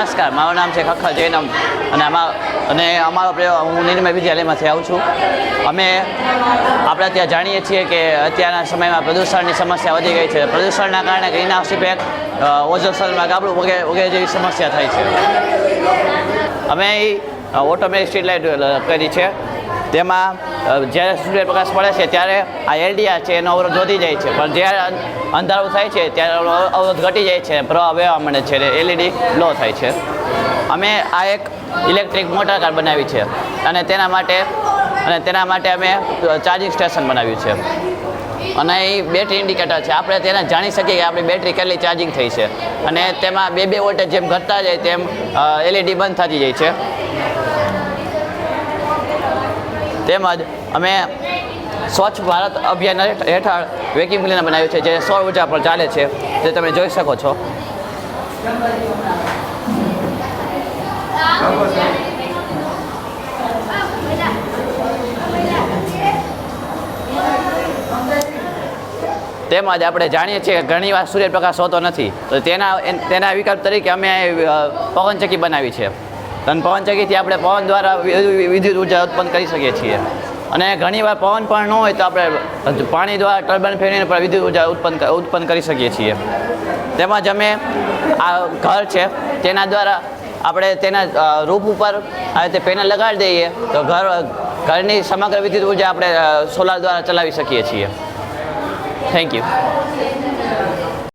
નમસ્કાર, મારું નામ છે ખખર જૈનમ અને અમારો પ્રયોગ હું નિર્મય વિદ્યાલયમાંથી આવું છું. અમે આપણે ત્યાં જાણીએ છીએ કે અત્યારના સમયમાં પ્રદૂષણની સમસ્યા વધી ગઈ છે. પ્રદૂષણના કારણે ગ્રીનહાઉસ ઇફેક્ટ, ઓઝોન સ્તરમાં ગાબડું વગેરે જેવી સમસ્યા થાય છે. અમે ઓટોમેટિક સ્ટ્રીટ લાઇટ કરી છે. તેમાં જ્યારે સૂર્યપ્રકાશ પડે છે ત્યારે આ એલડીઆર છે એનો અવરોધ વધી જાય છે, પણ જ્યારે અંધારું થાય છે ત્યારે અવરોધ ઘટી જાય છે, પ્રવાહ વહેવા મળે છે, એલઈડી લો થાય છે. અમે આ એક ઇલેક્ટ્રિક મોટર કાર બનાવી છે અને તેના માટે અમે ચાર્જિંગ સ્ટેશન બનાવ્યું છે અને એ બેટરી ઇન્ડિકેટર છે. આપણે તેને જાણી શકીએ કે આપણી બેટરી કેટલી ચાર્જિંગ થઈ છે અને તેમાં 2 વોલ્ટેજ જેમ ઘટતા જાય તેમ એલઈડી બંધ થતી જાય છે. તેમજ અમે સ્વચ્છ ભારત અભિયાન હેઠળ વેક્યુમ ક્લીનર બનાવ્યું છે જે સૌર ઉર્જા પર ચાલે છે, જે તમે જોઈ શકો છો. તેમજ આપણે જાણીએ છીએ કે ઘણીવાર સૂર્યપ્રકાશ હોતો નથી, તો તેના વિકલ્પ તરીકે અમે પવનચક્કી બનાવી છે અને પવનચક્કીથી આપણે પવન દ્વારા વિદ્યુત ઉર્જા ઉત્પન્ન કરી શકીએ છીએ. અને ઘણીવાર પવન પણ ન હોય તો આપણે પાણી દ્વારા ટર્બાઇન ફેરવીને પણ વિદ્યુત ઉર્જા ઉત્પન્ન કરી શકીએ છીએ. તેમજ અમે આ ઘર છે તેના દ્વારા આપણે તેના રૂફ ઉપર આ રીતે પેનલ લગાડી દઈએ તો ઘરની સમગ્ર વિદ્યુત ઉર્જા આપણે સોલાર દ્વારા ચલાવી શકીએ છીએ. Thank you.